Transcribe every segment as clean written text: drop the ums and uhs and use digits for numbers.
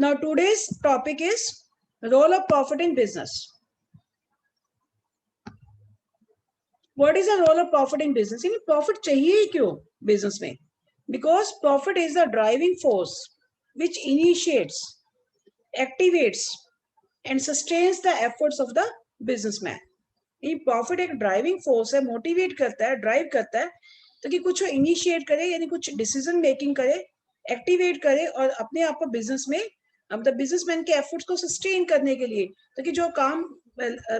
Now today's topic is role of profit in business. What is the role of profit in business? यानी profit चाहिए ही क्यों business में? Because profit is the driving force which initiates, activates and sustains the efforts of the businessman. ये profit एक driving force है, motivate करता है, drive करता है ताकि कुछ इनिशिएट करे, यानी कुछ डिसीजन मेकिंग करे, एक्टिवेट करे और अपने आप को बिजनेस में, मतलब बिजनेसमैन के एफर्ट्स को सस्टेन करने के लिए, ताकि जो काम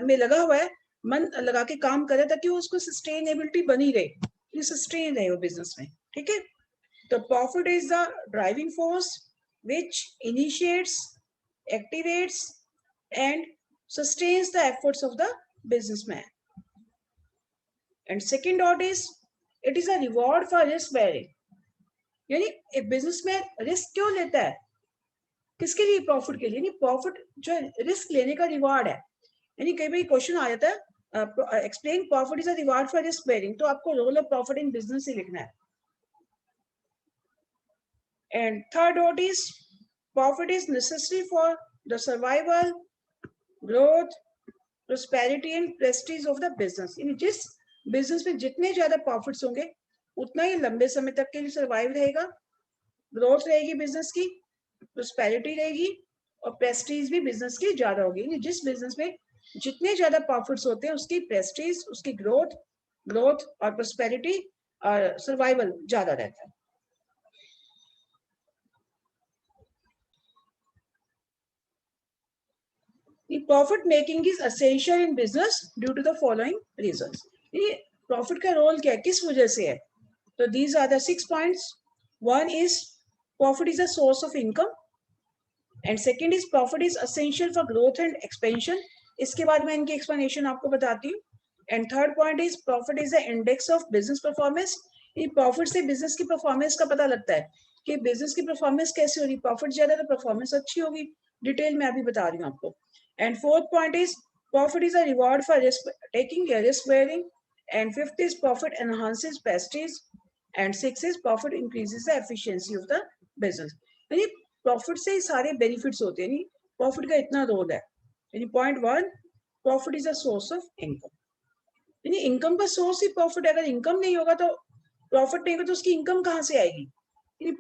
में लगा हुआ है मन लगा के काम करे ताकि वो उसको सस्टेनेबिलिटी बनी रहे, सस्टेन रहे वो बिजनेस में. ठीक है, तो profit is the driving force which initiates, activates and sustains the efforts of the businessman. And second dot is it is a reward for risk bearing. यानी एक बिजनेसमैन रिस्क क्यों लेता है, किसके लिए? प्रॉफिट के लिए. प्रॉफिट जो रिस्क लेने का रिवार्ड है. यानी कई बार क्वेश्चन आ जाता है explain profit is a reward for risk bearing, तो आपको role of profit in business ही लिखना है. And third dot is profit is necessary for the survival, growth, prosperity and prestige of the business. यानी जिस बिजनेस में जितने ज्यादा प्रॉफिट्स होंगे उतना ही लंबे समय तक के लिए सर्वाइव रहेगा, ग्रोथ रहेगी बिजनेस की, प्रोस्पेरिटी रहेगी और प्रेस्टीज भी बिजनेस की ज्यादा होगी. यानी जिस बिजनेस में जितने ज्यादा प्रॉफिट्स होते हैं उसकी प्रेस्टीज, उसकी ग्रोथ और प्रोस्पेरिटी और सर्वाइवल ज्यादा रहता है. Profit making is essential in business due to the following reasons. ये प्रॉफिट का रोल क्या है, किस वजह से है? तो these are the 6 points. One is profit is a source of income, and second is profit is essential for growth and expansion. इसके बाद मैं इनकी एक्सप्लेनेशन आपको बताती हूँ. And third point is profit is the index of business performance. ये profit से business की परफॉर्मेंस का पता लगता है कि बिजनेस की परफॉर्मेंस कैसी हो रही. प्रॉफिट ज्यादा तो परफॉर्मेंस अच्छी होगी, डिटेल में अभी बता रही हूँ आपको. And fourth point is profit is a reward for taking a risk bearing. And fifth is profit enhances prestige. And sixth is profit increases the efficiency of the business. यानी profit से ही सारे benefits होते हैं. Profit का इतना role है. यानी point one, profit is a source of income. यानी इनकम का सोर्स ही प्रॉफिट है. अगर इनकम नहीं होगा तो प्रॉफिट नहीं होगा तो उसकी इनकम कहाँ से आएगी?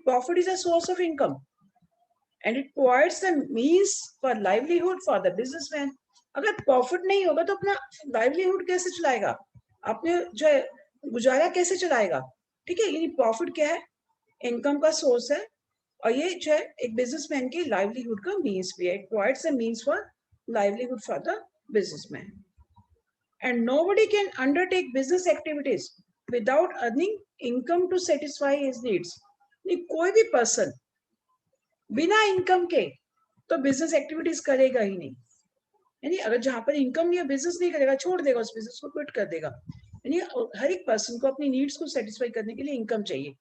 Profit is a source of income and it provides the means for livelihood for the businessman. अगर प्रॉफिट नहीं होगा तो अपना लाइवलीहुड कैसे चलाएगा, अपने जो है गुजारा कैसे चलाएगा? ठीक है, यानी प्रॉफिट क्या है? इनकम का सोर्स है और ये जो है एक बिजनेसमैन की लाइवलीहुड का मीन्स भी है. It provides the means for livelihood for the businessman. And nobody can undertake business activities without earning income to satisfy his needs. कोई भी पर्सन बिना इनकम के तो बिजनेस एक्टिविटीज करेगा ही नहीं. यानी अगर जहां पर इनकम नहीं है बिजनेस नहीं करेगा, छोड़ देगा, उस बिजनेस को क्विट कर देगा. यानी हर एक पर्सन को अपनी नीड्स को सेटिस्फाई करने के लिए इनकम चाहिए.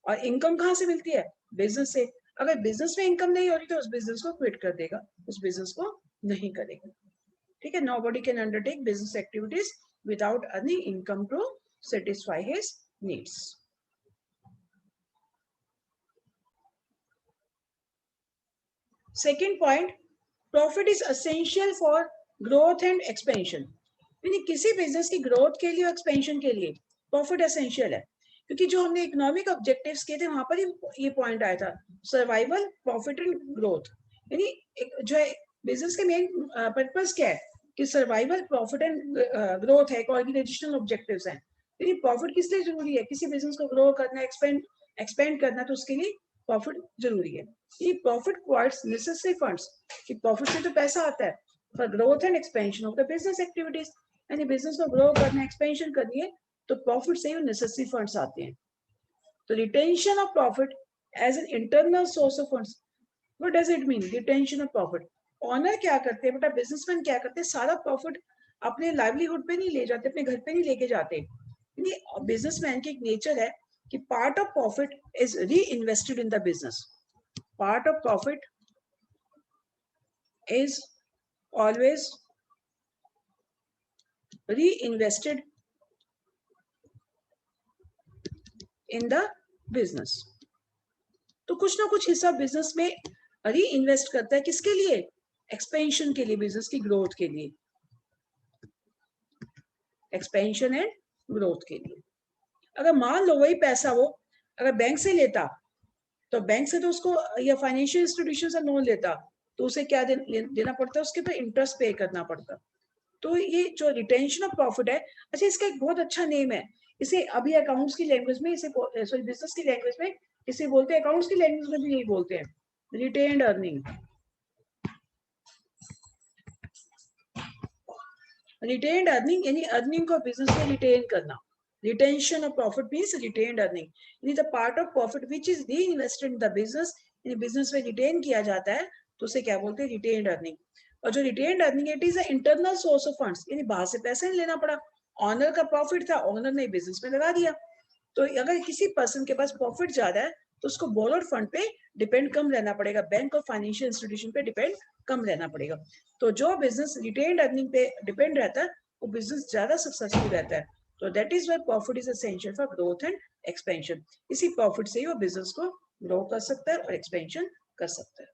और इनकम कहाँ से मिलती है? बिजनेस से. अगर बिजनेस में इनकम नहीं हो रही तो उस बिजनेस को क्विट कर देगा, उस बिजनेस को नहीं करेगा. ठीक है, nobody can undertake business activities without earning income to satisfy his needs. Second point, profit is essential for growth and expansion. यानी किसी बिजनेस की ग्रोथ के लिए और एक्सपेंशन के लिए प्रॉफिट एसेंशियल है. क्योंकि जो हमने इकोनॉमिक ऑब्जेक्टिव्स किए थे वहां पर ही ये पॉइंट आया था, सर्वाइवल, प्रॉफिट एंड ग्रोथ. यानी जो है बिजनेस के मेन पर्पस क्या है कि सर्वाइवल, प्रॉफिट एंड ग्रोथ है, ऑर्गेनाइजेशनल ऑब्जेक्टिव्स हैं. यानी प्रॉफिट किस लिए जरूरी है? किसी बिजनेस को ग्रो करना, एक्सपेंड करना, तो उसके लिए प्रॉफिट जरूरी है. ये प्रॉफिट प्रोवाइड्स नेसेसरी फंड्स, कि प्रॉफिट से तो पैसा आता है for growth and expansion of the business activities. यानी बिजनेस को ग्रो करना, एक्सपेंशन करनी है तो प्रॉफिट से ही नेसेसरी फंड्स आते हैं. तो retention of profit as an internal source of funds. What does it mean retention of profit? Owner क्या करते हैं बेटा, बिजनेसमैन क्या करते हैं, सारा प्रॉफिट अपने लाइवलीहुड पे नहीं ले जाते, अपने घर पे नहीं लेके जाते. बिजनेसमैन की एक नेचर है कि part of profit is reinvested in the business. Part of profit is always reinvested in the business. तो कुछ ना कुछ हिस्सा बिजनेस में री इन्वेस्ट करता है किसके लिए? एक्सपेंशन के लिए, बिजनेस की ग्रोथ के लिए, एक्सपेंशन एंड ग्रोथ के लिए। अगर मान लो वही पैसा वो अगर बैंक से लेता, तो बैंक से तो उसको या फाइनेंशियल इंस्टीट्यूशन से लोन लेता, तो उसे क्या देना पड़ता है? उसके ऊपर इंटरेस्ट पे करना पड़ता। तो ये जो रिटेंशन ऑफ प्रॉफिट है, अच्छा इसका एक बहुत अच्छा नेम है, इसे अभी अकाउंट्स की लैंग्वेज में इसे सॉरी बिजनेस की लैंग्वेज में इसे बोलते हैं, अकाउंट्स की लैंग्वेज में भी यही बोलते हैं, रिटेन्ड अर्निंग। रिटेन्ड अर्निंग यानी अर्निंग को बिजनेस में रिटेन करना। Retention of profit means retained earning, यानी the part of profit which is reinvested in the business, यानी बिजनेस में रिटेन किया जाता है, तो उसे क्या बोलते हैं? Retained earning. और जो retained earning it is a internal source of funds, यानी बाहर से पैसा नहीं लेना पड़ा, ऑनर का प्रॉफिट था, ऑनर ने बिजनेस में लगा दिया। तो अगर किसी पर्सन के पास प्रॉफिट ज्यादा है, तो उसको बोरोड फंड पे डिपेंड कम रहना पड़ेगा, बैंक और फाइनेंशियल इंस्टीट्यूशन पे डिपेंड कम रहना पड़ेगा। तो जो बिजनेस रिटेन्ड अर्निंग पे डिपेंड रहता है, वो बिजनेस ज्यादा सक्सेसफुल रहता है। तो that is why profit is essential for growth and expansion. इसी प्रॉफिट से ही वो बिजनेस को ग्रो कर सकता है और एक्सपेंशन कर सकता है।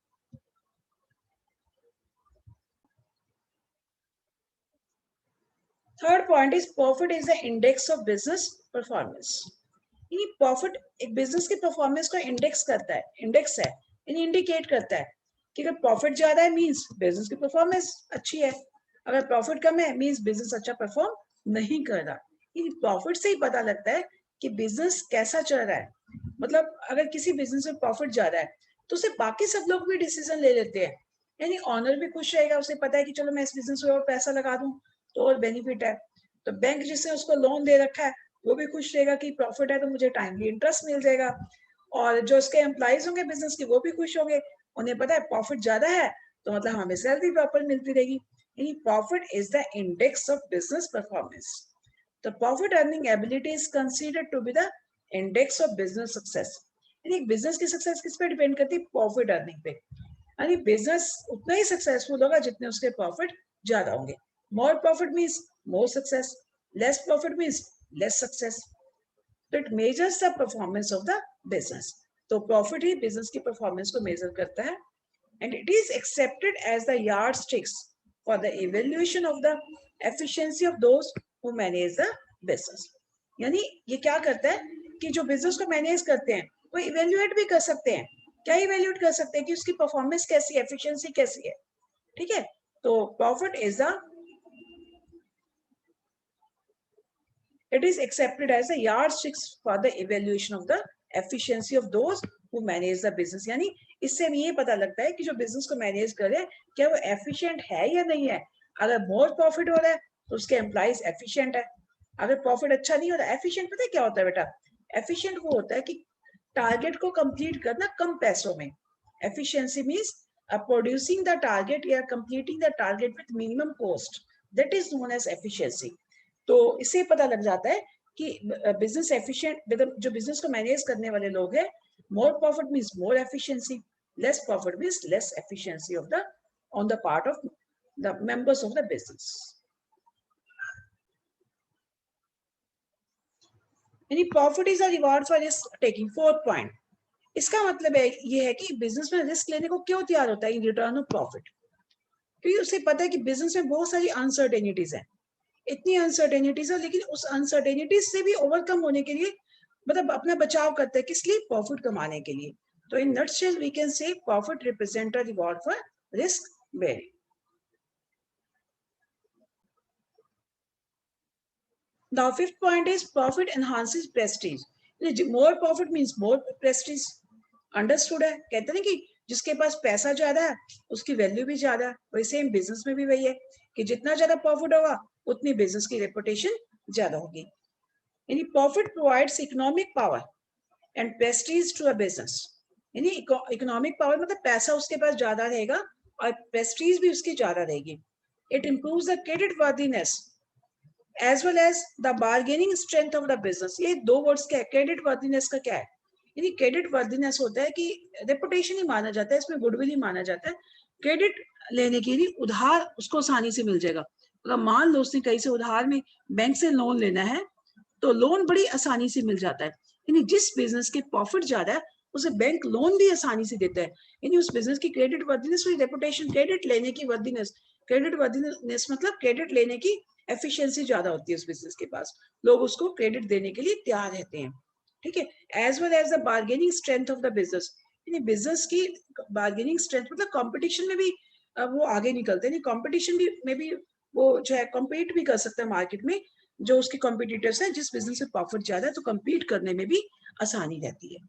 Third point is profit is the index of business performance. यानी प्रॉफिट एक बिजनेस की परफॉर्मेंस को इंडेक्स करता है, इंडेक्स है यानी इंडिकेट करता है कि अगर प्रॉफिट ज्यादा है मींस बिजनेस की परफॉर्मेंस अच्छी है, अगर प्रॉफिट कम है मींस बिजनेस अच्छा परफॉर्म नहीं कर रहा। यानी प्रॉफिट से ही पता लगता है कि बिजनेस कैसा चल रहा है। मतलब अगर किसी बिजनेस में प्रॉफिट ज्यादा है, तो उसे बाकी सब लोग भी डिसीजन ले लेते हैं, यानी ऑनर भी खुश रहेगा, उसे पता है कि चलो मैं इस बिजनेस में और पैसा लगा दूं तो और बेनिफिट है। तो बैंक जिसने उसको लोन दे रखा है वो भी खुश रहेगा कि प्रॉफिट है तो मुझे टाइमली इंटरेस्ट मिल जाएगा, और जो उसके एम्प्लॉइज होंगे बिजनेस के वो भी खुश होंगे, उन्हें पता है प्रॉफिट ज्यादा है तो मतलब हमें सैलरी प्रॉपर मिलती रहेगी। यानी profit is the index of business performance. The profit earning ability is considered to be the index of business success. यानी बिजनेस की सक्सेस किस पे डिपेंड करती है? प्रॉफिट अर्निंग पे। यानी बिजनेस उतना ही सक्सेसफुल होगा जितने उसके प्रॉफिट ज्यादा होंगे। More profit means more success, less profit means less success. तो it measures the performance of the business. तो प्रॉफिट ही बिजनेस की परफॉर्मेंस को मेजर करता है, and it is accepted as the yardsticks for the evaluation of the efficiency of those who manage the business. यानी ये क्या करता है कि जो बिजनेस को मैनेज करते हैं वो इवेल्युएट भी कर सकते हैं। क्या इवेल्युएट कर सकते हैं? कि उसकी परफॉर्मेंस कैसी है, एफिशिएंसी कैसी है। ठीक है, तो profit is the it is accepted as a yardstick for the evaluation of the efficiency of those who manage the business। यानी इससे हमें ये पता लगता है कि जो बिजनेस को मैनेज कर रहे हैं क्या वो एफिशिएंट है या नहीं है। अगर मोर प्रॉफिट हो रहा है तो उसके एम्प्लॉइज एफिशिएंट है, अगर प्रॉफिट अच्छा नहीं हो रहा। एफिशिएंट पता है क्या होता है बेटा? एफिशिएंट वो होता है कि टारगेट को कंप्लीट करना कम पैसों में। Efficiency means producing the target या completing the target with minimum cost, that is known as efficiency. तो इससे पता लग जाता है कि बिजनेस एफिशिएंट, जो बिजनेस को मैनेज करने वाले लोग हैं, more profit means more efficiency, less profit means less efficiency of the on the part of the members of the business. यानी profit is a reward for risk taking. Fourth point, इसका मतलब है ये है कि बिजनेस में risk लेने को क्यों तैयार होता है इन रिटर्न ऑफ प्रॉफिट? क्योंकि उसे पता है कि बिजनेस में बहुत सारी अनसर्टेनिटीज है, इतनी अनसर्टेनिटीज है, लेकिन उस अनसर्टेनिटीज से भी ओवरकम होने के लिए मतलब अपना बचाव करता है, किस लिए? प्रॉफिट कमाने के लिए। तो in nutshell we can say profit represent a reward for risk bearing. Now fifth point is profit enhances prestige। More profit means more prestige. Understood है? कहते हैं कि जिसके पास पैसा ज्यादा है उसकी वैल्यू भी ज्यादा है, वैसे सेम बिजनेस में भी वही है कि जितना ज्यादा प्रॉफिट होगा उतनी बिजनेस की रेपुटेशन ज्यादा होगी। यानी profit provides economic power and prestige to a business. यानी इकोनॉमिक पावर मतलब पैसा उसके पास ज्यादा रहेगा और प्रेस्टीज भी उसकी ज्यादा रहेगी। It improves the credit worthiness as well as the bargaining strength of the business. ये दो वर्ड्स क्या है? क्रेडिट वर्दीनेस का क्या है? यानी क्रेडिट वर्दीनेस होता है कि रेपुटेशन ही माना जाता है, इसमें गुडविल ही माना जाता है। क्रेडिट लेने के लिए उधार उसको आसानी से मिल जाएगा। अगर मान लो उसने कहीं से उधार में बैंक से लोन लेना है तो लोन बड़ी आसानी से मिल जाता है। यानी जिस बिजनेस के प्रॉफिट ज्यादा है उसे बैंक लोन भी आसानी से देता है, यानी उस बिजनेस की क्रेडिट वर्दीनेस, रेपुटेशन, क्रेडिट लेने की वर्दीनेस, क्रेडिट वर्दीनेस मतलब क्रेडिट लेने की एफिशिएंसी ज्यादा होती है उस बिजनेस के पास, लोग उसको क्रेडिट देने के लिए तैयार रहते हैं, ठीक है। As well as the bargaining strength of the business, यानी बिजनेस की बार्गेनिंग स्ट्रेंथ मतलब कंपटीशन में भी वो आगे निकलते हैं, कंपटीशन भी में भी वो जो है कम्पीट भी कर सकता है मार्केट में, जो उसके कॉम्पिटिटर्स है, जिस बिजनेस से प्रॉफिट ज्यादा है तो कम्पीट करने में भी आसानी रहती है।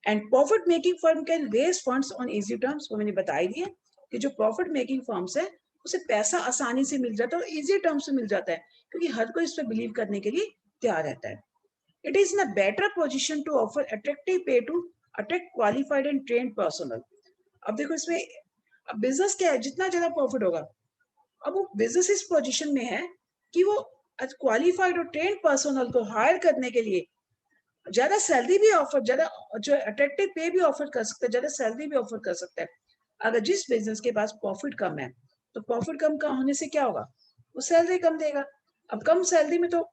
And profit making firm can raise funds on easy terms, वो मैंने बता ही दिया कि जो प्रॉफिट मेकिंग फर्म्स है उसे पैसा आसानी से मिल जाता है और इजी टर्म्स में मिल जाता है, क्योंकि हर कोई इस पर बिलीव करने के लिए तैयार रहता है। It is in a better position to offer attractive pay to attract qualified and train personnel. अब देखो इसमें बिजनेस क्या है, जितना ज्यादा प्रॉफिट होगा, अब वो बिजनेस इस पोजीशन में है कि वो क्वालिफाइड और ट्रेन पर्सनल को हायर करने के लिए ज्यादा सैलरी भी ऑफर, ज्यादा जो अट्रैक्टिव पे भी ऑफर कर सकता है, ज्यादा सैलरी भी ऑफर कर सकता है। अगर जिस बिजनेस के पास प्रॉफिट कम है तो प्रॉफिट कम का होने से क्या होगा, वो सैलरी कम देगा। अब कम सैलरी में तो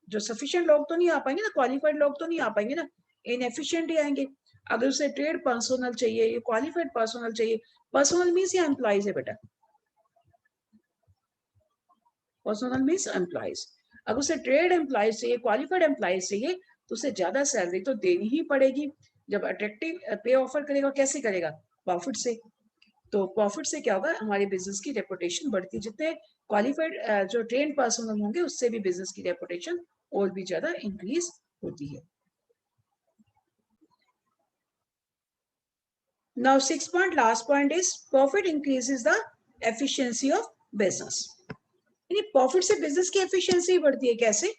जो सफिशिएंट लोग तो नहीं आ पाएंगे ना, क्वालिफाइड लोग तो नहीं आ पाएंगे ना, इनएफिशिएंट ही आएंगे। अगर उसे ट्रेड पर्सनल चाहिए या क्वालिफाइड पर्सनल चाहिए, पर्सनल मीन्स या एम्प्लॉइज है बेटा, पर्सनल मीन्स एम्प्लॉइज। अगर उसे ट्रेड एम्प्लॉइज चाहिए, क्वालिफाइड एम्प्लॉइज चाहिए, तो उसे ज्यादा सैलरी तो देनी ही पड़ेगी। जब अट्रैक्टिव पे ऑफर करेगा, कैसे करेगा, प्रॉफिट से। तो प्रॉफिट से क्या होगा, हमारे बिजनेस की रेपुटेशन बढ़ती है, जितने क्वालिफाइड जो ट्रेन पर्सनल होंगे उससे भी बिजनेस की रेपुटेशन और भी ज्यादा इंक्रीज होती है। Now 6 point, last point is profit increases the efficiency of business, यानी प्रॉफिट से बिजनेस की एफिशिएंसी बढ़ती है। कैसे,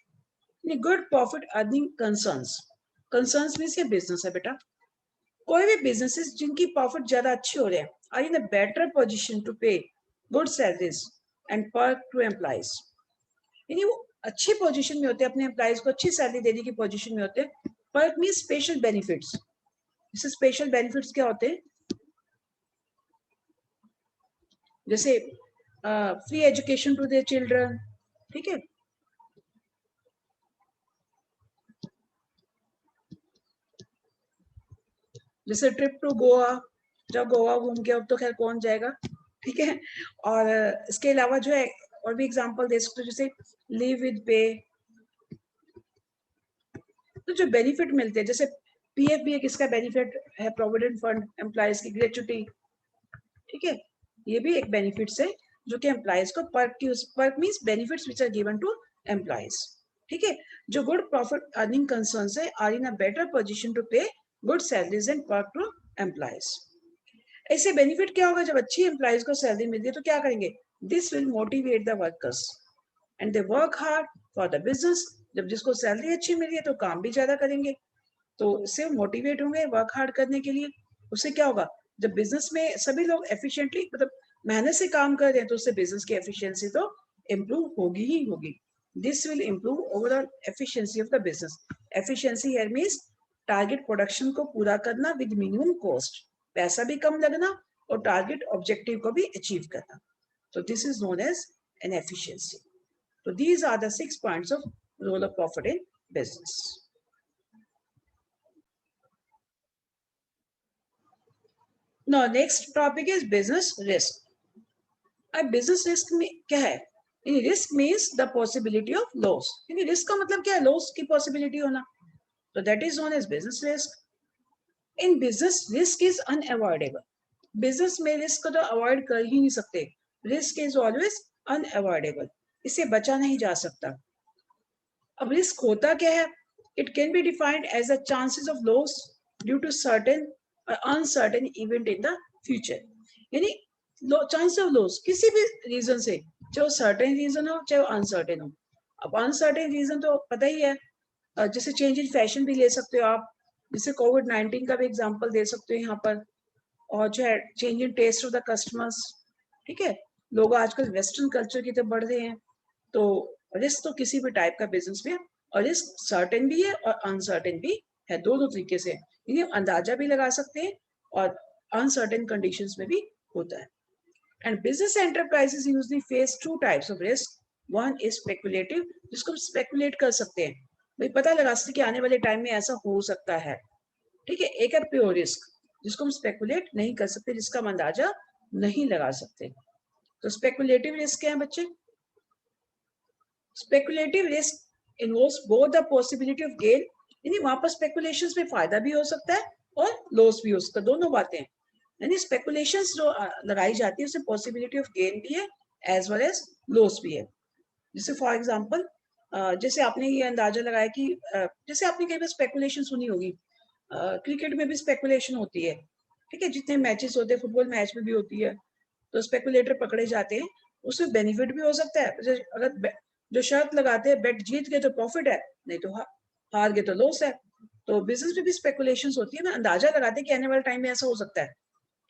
good profit earning concerns, concerns means ये बिजनेस है बेटा, कोई भी बिजनेसेस जिनकी प्रॉफिट ज्यादा अच्छे हो रहे हैं are in a better position to pay good salaries and perk to employees, यानी वो अच्छी पोजीशन में होते हैं, अपने एम्प्लॉइज को अच्छी सैलरी देने की पोजीशन में होते हैं। पर्क मींस स्पेशल बेनिफिट्स, जैसे स्पेशल बेनिफिट्स क्या होते हैं, जैसे free education to their children, ठीक है, जैसे ट्रिप टू गोवा, जब गोवा घूम के, अब तो खैर कौन जाएगा, ठीक है। और इसके अलावा जो है और भी एग्जांपल दे सकते हो, जैसे लीव विद पे, तो जो बेनिफिट मिलते हैं, जैसे पीएफ भी एक इसका बेनिफिट है, प्रोविडेंट फंड, एम्प्लॉइज की ग्रेचुटी, ठीक है, ये भी एक बेनिफिट्स है जो कि एम्प्लॉइज को पर्क की, perk means benefits which are given to employees, ठीक है। जो गुड प्रॉफिट अर्निंग कंसर्न्स है are in a better position to pay good salaries and perk to employees. ऐसे बेनिफिट क्या होगा, जब अच्छी एम्प्लॉइज को सैलरी मिलती है तो क्या करेंगे, this will motivate the workers and they work hard for the business, जब जिसको सैलरी अच्छी मिली है तो काम भी ज्यादा करेंगे, तो इससे मोटिवेट होंगे वर्क हार्ड करने के लिए। उससे क्या होगा, जब बिजनेस में सभी लोग एफिशिएंटली मतलब मेहनत से काम कर रहे हैं तो उससे बिजनेस की एफिशिएंसी तो इम्प्रूव होगी ही होगी। This will improve overall efficiency of the business. Efficiency here means target production को पूरा करना विद मिनिमम कॉस्ट, पैसा भी कम लगना और टारगेट ऑब्जेक्टिव को भी अचीव करना, तो this is known as an efficiency. So these are the 6 points of role of profit in business. Now next topic is business risk. अब business risk में क्या है, risk means the possibility of loss, यानी risk का मतलब क्या है, loss की possibility होना, so that is known as business risk. In business risk is unavoidable. Business में risk को तो avoid कर ही नहीं सकते, risk is always unavoidable, इससे बचा नहीं जा सकता। अब रिस्क होता क्या है, it can be defined as a chances of loss due to certain uncertain event in the future, यानी चांस ऑफ लॉस किसी भी रीजन से, चाहे वो सर्टेन रीजन हो चाहे वो अनसर्टेन हो। अब अनसर्टेन रीजन तो पता ही है, जैसे चेंज इन फैशन भी ले सकते हो आप, जैसे कोविड-19 का भी एग्जांपल दे सकते हो यहाँ पर, और जो है change in taste of the customers, ठीक है, लोग आजकल वेस्टर्न कल्चर की तरफ बढ़ रहे हैं, तो रिस्क तो किसी भी टाइप का बिजनेस में, और रिस्क सर्टेन भी है और अनसर्टेन भी है, दोनों तरीके से यानी अंदाजा भी लगा सकते हैं और अनसर्टेन कंडीशंस में भी होता है। And business enterprises usually face two types of risk, one is speculative, जिसको स्पेकुलेट कर सकते हैं, भाई पता लगा सकते कि आने वाले टाइम में ऐसा हो सकता है, ठीक है, एक है प्योर रिस्क जिसको हम स्पेकुलेट नहीं कर सकते, जिसका हम अंदाजा नहीं लगा सकते। तो स्पेकुलेटिव रिस्क क्या है बच्चे? Speculative risk involves both the possibility of gain, यानी वहां पर स्पेकुलेशंस में फायदा भी हो सकता है और लॉस भी हो सकता है, दोनों बातें हैं। यानी स्पेकुलेशंस जो लगाई जाती है उसमें पॉसिबिलिटी ऑफ गेन भी है एज वेल एज लॉस भी है। जैसे फॉर एग्जांपल जैसे आपने ये अंदाजा लगाया कि जैसे आपने कई बार स्पेकुलेशन सुनी होगी, क्रिकेट में भी स्पेकुलेशन होती है, ठीक है, जितने मैचेस होते हैं फुटबॉल मैच में भी होती है, तो स्पेकुलेटर पकड़े जाते हैं, उसमें बेनिफिट भी हो सकता है। अगर जो शर्त लगाते हैं बेट जीत गए तो प्रॉफिट है, नहीं तो हार गए तो लॉस है। तो बिजनेस में भी स्पेकुलेशन होती है ना, अंदाजा लगाते हैं कि आने वाले टाइम में ऐसा हो सकता है।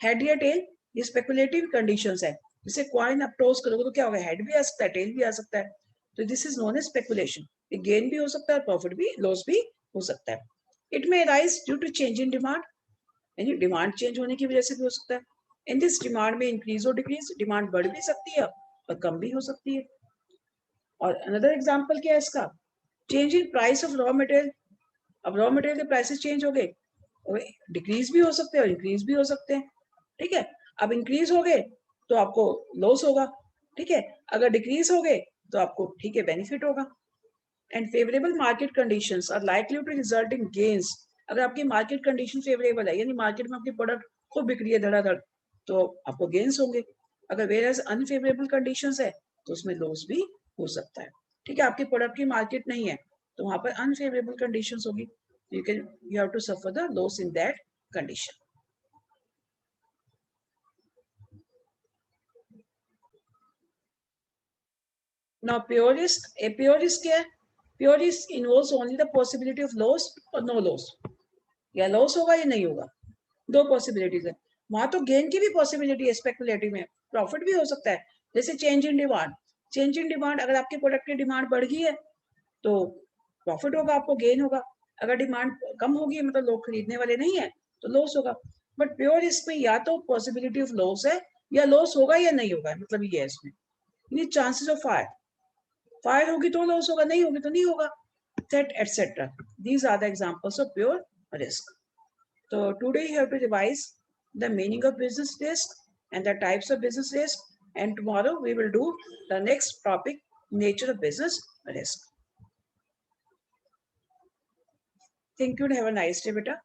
हेड या टेल, ये स्पेकुलेटिव कंडीशंस है। जैसे कॉइन आप टॉस करोगे तो क्या होगा, हेड भी आ सकता है, टेल भी आ सकता है। तो this is known as speculation. ये गेन भी हो सकता है, प्रॉफिट भी, लॉस भी हो सकता है। It may rise due to change in demand, यानी डिमांड चेंज होने की वजह से भी हो सकता है। इन दिस डिमांड में इंक्रीज और डिक्रीज, डिमांड बढ़ भी सकती है और कम भी हो सकती है। और अनदर एग्जांपल क्या है इसका, change in price of raw material. अब रॉ मटेरियल के प्राइसेस चेंज हो गए, डिक्रीज भी हो सकते हैं और इंक्रीज भी हो सकते हैं, ठीक है। अब इंक्रीज हो गए तो आपको लॉस होगा, ठीक है, अगर डिक्रीज हो गए तो आपको ठीक है बेनिफिट होगा। And favourable market conditions are likely to result in gains. अगर आपकी मार्केट कंडीशन फेवरेबल है, यानी मार्केट में आपकी प्रोडक्ट खूब बिक रही है धड़ाधड़, तो आपको गेन्स होंगे। अगर वेयर एज अनफेवरेबल कंडीशंस है तो उसमें लॉस भी हो सकता है, ठीक है। आपकी प्रोडक्ट की मार्केट नहीं है तो वहां पर अनफेवरेबल कंडीशंस होगी, you have to suffer the loss in that condition. Now pure risk, a pure risk क्या है? Pure risk involves only the possibility of loss or no loss. या लॉस होगा या नहीं होगा, दो पॉसिबिलिटीज है। वहां तो गेन की भी पॉसिबिलिटी है, स्पेकुलेटिव में प्रॉफिट भी हो सकता है। जैसे change in demand, change in demand, अगर आपके प्रोडक्ट की डिमांड बढ़ गई है तो प्रॉफिट होगा, आपको गेन होगा। अगर डिमांड कम होगी, मतलब लोग खरीदने वाले नहीं है, तो लॉस होगा। बट प्योर इसमें या तो पॉसिबिलिटी ऑफ लॉस है या लॉस होगा या नहीं होगा, मतलब ये है इसमें। ये चांसेस ऑफ फायर, फायर होगी तो लॉस होगा, नहीं होगी तो नहीं होगा, set etcetera. These are the examples of pure risk. So today you have to revise the meaning of business risk and the types of business risk, and tomorrow we will do the next topic, nature of business risk. Thank you and have a nice day, beta.